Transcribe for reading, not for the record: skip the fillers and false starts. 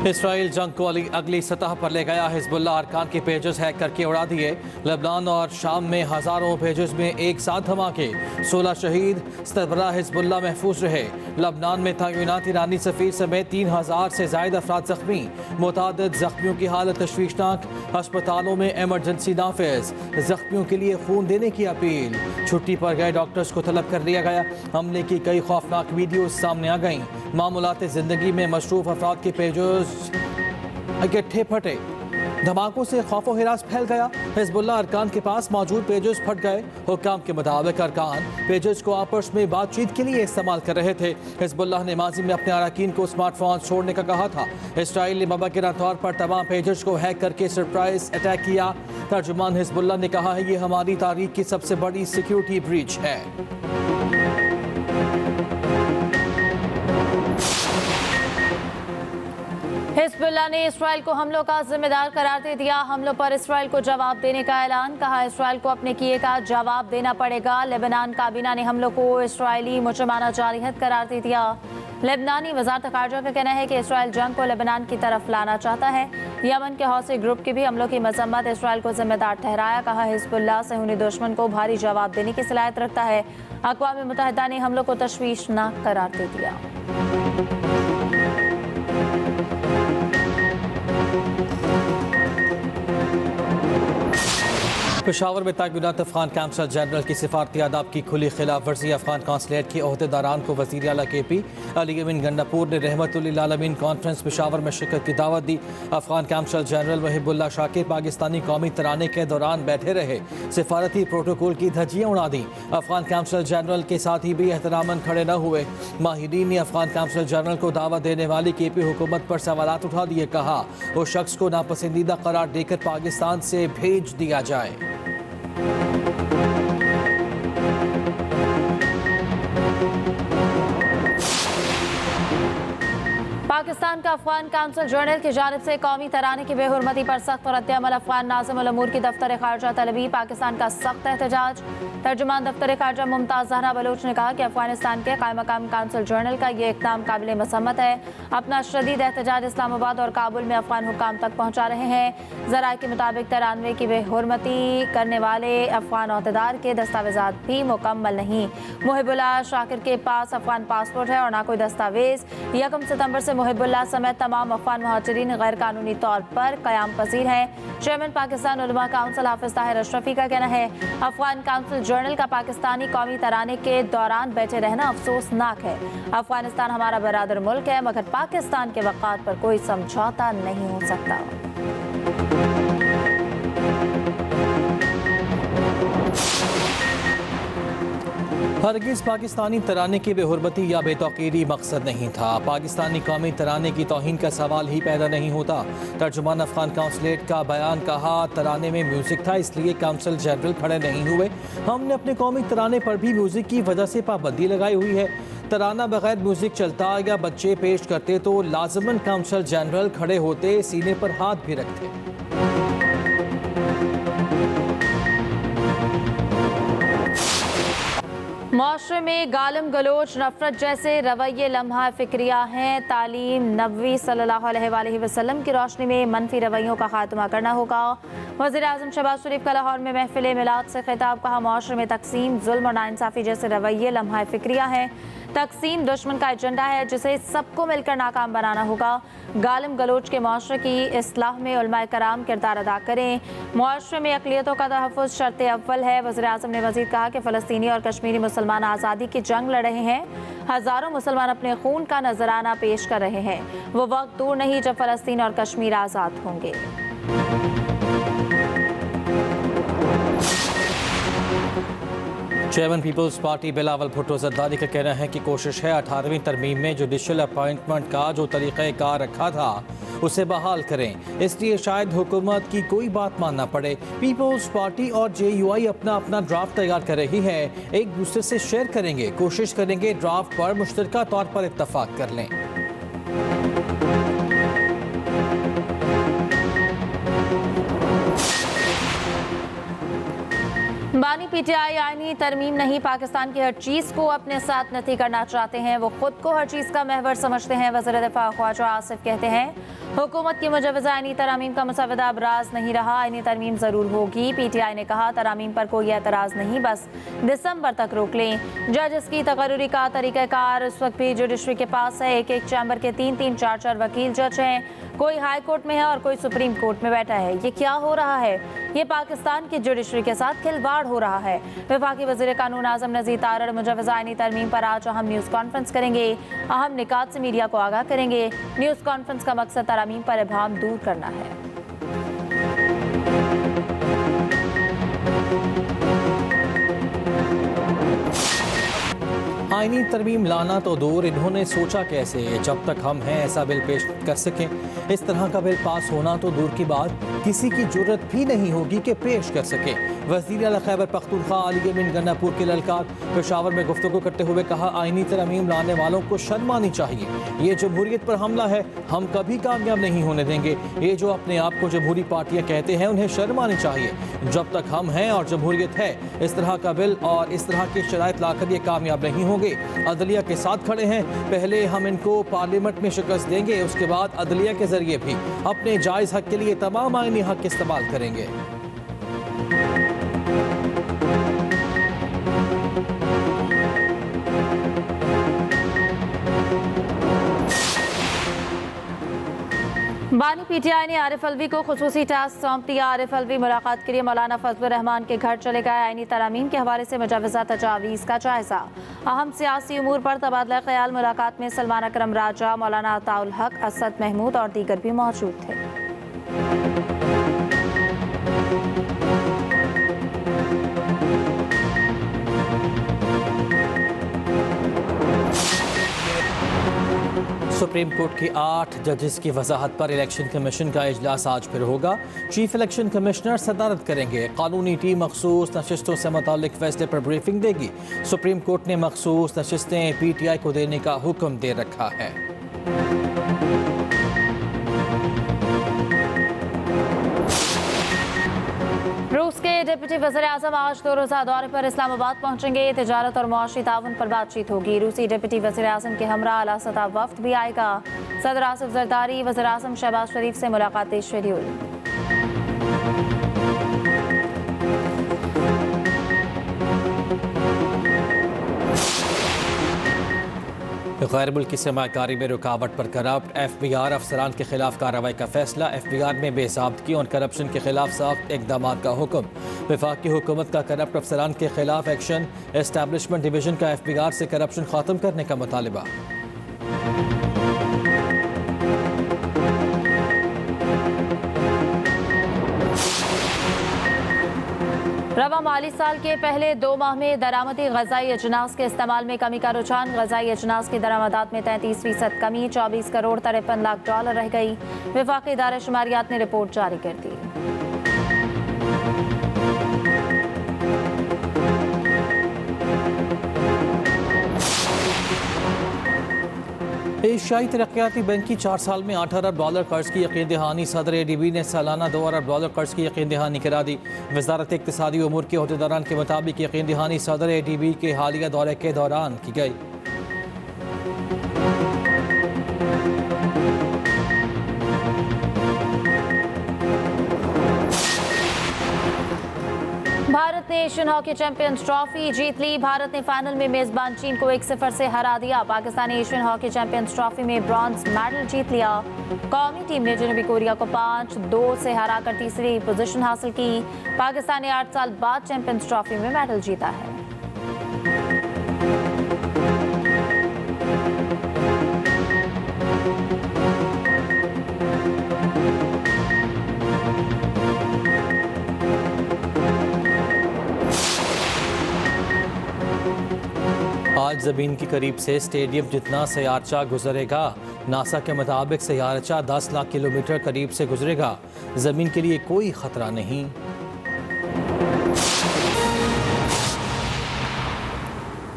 Israel जंग को अगली सतह पर ले गया। हिजबुल्लाह अरकान के पेजेस हैक करके उड़ा दिए। लेबनान और शाम में हज़ारों पेजेस में एक साथ धमाके, 16 शहीद, सरबराह हिजबुल्लाह महफूज रहे। लेबनान में तैनात ईरानी सफ़ीर समेत 3000 से ज़ायद अफराद ज़ख्मी। मुतादिद ज़ख्मियों की हालत तशवीशनाक, अस्पतालों में एमरजेंसी नाफिज। ज़ख्मियों के लिए खून देने की अपील। छुट्टी पर गए डॉक्टर्स को तलब कर लिया गया। हमले की कई खौफनाक वीडियो सामने आ गईं। मामूलात ज़िंदगी में मशरूफ अफराद के पेजेस इकट्ठे फटे। धमाकों से खौफो हिरास फैल गया। हिजबुल्लाह अरकान के पास मौजूद पेजेस फट गए। हुक्काम के मुताबिक अरकान पेजेस को आपस में बातचीत के लिए इस्तेमाल कर रहे थे। हिजबुल्लाह ने माजी में अपने अरकान को स्मार्टफोन छोड़ने का कहा था। इसराइल ने मुबक्किरा तौर पर तमाम पेजेस को हैक करके सरप्राइज अटैक किया। तर्जुमान हिजबुल्लाह ने कहा है, ये हमारी तारीख की सबसे बड़ी सिक्योरिटी ब्रीच है। हिजबुल्लाह ने इसराइल को हमलों का जिम्मेदार करार दे दिया। हमलों पर इसराइल को जवाब देने का ऐलान। कहा, इसराइल को अपने किए का जवाब देना पड़ेगा। लेबनान काबीना ने हमलों को इसराइली मुजरिमाना जारहियत करार दे दिया। लेबनानी वजारत खारजा का कहना है कि इसराइल जंग को लेबनान की तरफ लाना चाहता है। यमन के हौसी ग्रुप की भी हमलों की मजम्मत, इसराइल को जिम्मेदार ठहराया। कहा, हिजबुल्लाह सहूनी दुश्मन को भारी जवाब देने की सलाहियत रखता है। अक़वाम मुत्तहिदा ने हमलों को तशवीशनाक करार दे दिया। पेशावर में ताक़िदात अफगान काउंसिल जनरल की सिफारती आदाब की खुली खिलाफ वर्जी। अफगान कौंसलेट के अहदेदारान को वज़ीर आला KP अली अमीन गन्नापुर ने रहमतुल्लिल आलमीन कॉन्फ्रेंस पेशावर में शिरकत की दावत दी। अफगान काउंसिल जनरल मुहिबुल्लाह शाकिर पाकिस्तानी कौमी तराने के दौरान बैठे रहे। सिफारती प्रोटोकॉल की धज्जियाँ उड़ा दी। अफगान काउंसिल जनरल के साथ ही भी एहतरामन खड़े न हुए। माहिरीन ने अफगान काउंसिल जनरल को दावत देने वाली KP हुकूमत पर सवालात उठा दिए। कहा, वो शख्स को नापसंदीदा करार देकर पाकिस्तान से भेज दिया जाए। पाकिस्तान का अफगान काउंसिल जनरल की जानिब से कौमी तराने की बेहुरमती पर सख्त रद्द-ए-अमल। अफगान नाज़िमुल उमूर की दफ्तर खारजा तलबी, पाकिस्तान का सख्त एहतजाज। तर्जुमान दफ्तर खारजा मुमताज़ ज़हरा बलोच ने कहा कि अफगानिस्तान के कायम मकाम काउंसिल जनरल का ये इक़दाम काबिल मसम्मत है। अपना शदीद एहतजाज इस्लामाबाद और काबुल में अफगान हुक्काम तक पहुँचा रहे हैं। ज़राए के मुताबिक तरानवे की बेहुरमती करने वाले अफगान अहदेदार के दस्तावेज़ात भी मुकम्मल नहीं। मुहिबुल्लाह शाकिर के पास अफगान पासपोर्ट है और ना कोई दस्तावेज़। 1 सितंबर से मुहिबुल्लाह समेत तमाम अफगान मुहाजिरीन गैर कानूनी तौर पर क़याम पजीर हैं। चेयरमैन पाकिस्तान उलमा काउंसिल हाफिज ताहिर अशरफी का कहना है, अफगान काउंसिल जनरल का पाकिस्तानी कौमी तराने के दौरान बैठे रहना अफसोसनाक है। अफगानिस्तान हमारा बरादर मुल्क है, मगर पाकिस्तान के वक़ात पर कोई समझौता नहीं हो सकता। हरगिज़ पाकिस्तानी तराने की बेहुरमती या बेतौकीरी मकसद नहीं था। पाकिस्तानी कौमी तराने की तौहीन का सवाल ही पैदा नहीं होता। तर्जुमान अफगान काउंसलेट का बयान। कहा, तराने में म्यूज़िक था इसलिए काउंसिल जनरल खड़े नहीं हुए। हमने अपने कौमी तराने पर भी म्यूज़िक की वजह से पाबंदी लगाई हुई है। तराना बगैर म्यूज़िक चलता या बच्चे पेश करते तो लाजमन काउंसिल जनरल खड़े होते, सीने पर हाथ भी रखते। माशरे में गालम गलोच, नफरत जैसे रवैये लम्हा फ़िक्रिया हैं। तालीम नबवी सल्लल्लाहु अलैहि वसल्लम की रोशनी में मनफी रवैयों का खात्मा करना होगा। वज़ीर आज़म शहबाज शरीफ का लाहौर में महफिल मिलाद से खिताब। कहा, माशरे में तकसीम, जुल्म और नाइंसाफ़ी जैसे रवैये लम्हा फ़िक्रिया हैं। तकसीम दुश्मन का एजेंडा है जिसे सबको मिलकर नाकाम बनाना होगा। गालम गलोच के माशरे की इस्लाह में उलमाए कराम किरदार अदा करें। माशरे में अक़लियतों का तहफ़्फ़ुज़ शर्त अव्वल है। वज़ीर आज़म ने मज़ीद कहा कि फ़लस्तीनी और कश्मीरी मुसलमान आज़ादी की जंग लड़ रहे हैं। हज़ारों मुसलमान अपने खून का नजराना पेश कर रहे हैं। वो वक्त दूर नहीं जब फ़लस्तीन और कश्मीर आज़ाद होंगे। Chairman people's party Bilawal Bhutto Zardari का कहना है कि कोशिश है 18वीं तरमीम में जुडिशल अपॉइंटमेंट का जो तरीक़ाकार रखा था उसे बहाल करें, इसलिए शायद हुकूमत की कोई बात मानना पड़े। पीपल्स पार्टी और JUI अपना अपना ड्राफ्ट तैयार कर रही है, एक दूसरे से शेयर करेंगे, कोशिश करेंगे ड्राफ्ट पर मुश्तरका तौर पर इत्तफाक कर लें। बानी PTI आईनी तरमीम नहीं, पाकिस्तान की हर चीज़ को अपने साथ नथी करना चाहते हैं। वो खुद को हर चीज़ का महवर समझते हैं। वज़ीर दिफा ख्वाजा आसिफ कहते हैं, हुकूमत की मुजवजा आईनी तरमीम का मसवदा अब राज नहीं रहा, आईनी तरमीम जरूर होगी। PTI ने कहा तरमीम पर कोई एतराज़ नहीं, बस दिसंबर तक रोक लें। जजेस की तकर्री का तरीक़ाकार इस वक्त भी जुडिशरी के पास है। एक एक चैम्बर के 3-3, 4-4 वकील जज हैं। कोई हाई कोर्ट में है और कोई सुप्रीम कोर्ट में बैठा है। ये क्या हो रहा है? ये पाकिस्तान की जुडिशरी के साथ खिलवाड़ हो रहा है। वफाकी वज़ीर कानून आज़म नज़ीर तारड़ मुजवजा आईनी तरमीम पर आज अहम न्यूज़ कॉन्फ्रेंस करेंगे। अहम निकात से मीडिया को आगाह करेंगे। न्यूज़ कॉन्फ्रेंस का मकसद तरमीम पर इब्हाम दूर करना है। आईनी तरमीम लाना तो दूर, इन्होंने सोचा कैसे जब तक हम हैं ऐसा बिल पेश कर सकें। इस तरह का बिल पास होना तो दूर की बात, किसी की जुर्रत भी नहीं होगी कि पेश कर सकें। वज़ीर आला खैबर पख्तूनख्वा अली अमीन गन्नापुर के ललकार पेशावर में गुफ्तगू करते हुए कहा, आईनी तरमीम लाने वालों को शर्म आनी चाहिए। ये जमहूरियत पर हमला है, हम कभी कामयाब नहीं होने देंगे। ये जो अपने आप को जमहूरी पार्टियां कहते हैं, उन्हें शर्म आनी चाहिए। जब तक हम हैं और जमहूरियत है, इस तरह का बिल और इस तरह की शराइत लाकर ये कामयाब नहीं होंगे। अदलिया के साथ खड़े हैं, पहले हम इनको पार्लियामेंट में शिकस्त देंगे, उसके बाद अदलिया के जरिए भी अपने जायज़ हक के लिए तमाम आईनी हक इस्तेमाल करेंगे। बानी PTI ने आरिफ अलवी को खुसूसी टास्क सौंप दिया। आरिफ अलवी मुलाकात के लिए मौलाना फजलुर रहमान के घर चले गए। आईनी तरमीम के हवाले से मुजवजा तजावीज़ का जायजा। अहम सियासी उमूर पर तबादला ख्याल मुलाकात में सलमान अकरम राजा, मौलाना अताउल हक, असद महमूद और दीगर भी मौजूद थे। सुप्रीम कोर्ट की 8 जजेस की वजाहत पर इलेक्शन कमीशन का इजलास आज फिर होगा। चीफ इलेक्शन कमिश्नर सदारत करेंगे। कानूनी टीम मखसूस नशिस्तों से मुतालिक फैसले पर ब्रीफिंग देगी। सुप्रीम कोर्ट ने मखसूस नशिस्तें PTI को देने का हुक्म दे रखा है। रूस के डिप्टी वज़ीर आज़म आज 2 रोज़ा दौरे पर इस्लामाबाद पहुंचेंगे। तिजारत और मुआशी ताउन पर बातचीत होगी। रूसी डिप्टी वज़ीर आज़म के हमरा आला सतह वफ्द भी आएगा। सदर आसिफ जरदारी, वज़ीर आज़म शहबाज शरीफ से मुलाकातें शेड्यूल। गैर मुल्की सरमाकारी में रुकावट पर करप्ट FBR अफसरान के खिलाफ कार्रवाई का फैसला। FBR में बेज़ाब्तगी और करप्शन के खिलाफ सख्त इक़दाम का हुक्म। वफाकी हुकूमत का करप्ट अफसरान के खिलाफ एक्शन। एस्टैब्लिशमेंट डिवीज़न का FBR से करप्शन ख़त्म करने का मुतालिबा। रवा माली साल के पहले 2 माह में दरामदी ग़ज़ाई अजनास के इस्तेमाल में कमी का रुझान। ग़ज़ाई अजनास की दरामदात में 33% कमी, 24 करोड़ 53 लाख डॉलर रह गई। वफाकी इदारा शुमारियात ने रिपोर्ट जारी कर दी। एशियाई तरक्याती बैंक की 4 साल में 8 अरब डॉलर कर्ज की यकीन दहानी। सदर ADB ने सालाना 2 अरब डॉलर कर्ज की यकीन दहानी करा दी। वजारत इक़्तिसादी उमूर के अहदेदारान के मुताबिक यकीन दहानी सदर ADB के हालिया दौरे के दौरान की गई। भारत ने एशियन हॉकी चैंपियंस ट्रॉफी जीत ली। भारत ने फाइनल में मेजबान चीन को 1-0 से हरा दिया। पाकिस्तान ने एशियन हॉकी चैंपियंस ट्रॉफी में ब्रॉन्ज मेडल जीत लिया। कौमी टीम ने जनूबी कोरिया को 5-2 से हराकर तीसरी पोजीशन हासिल की। पाकिस्तान ने 8 साल बाद चैंपियंस ट्रॉफी में मेडल जीता है। आज ज़मीन के करीब से स्टेडियम जितना सयारचा गुजरेगा। नासा के मुताबिक सयारचा 10 लाख किलोमीटर करीब से गुजरेगा। ज़मीन के लिए कोई ख़तरा नहीं।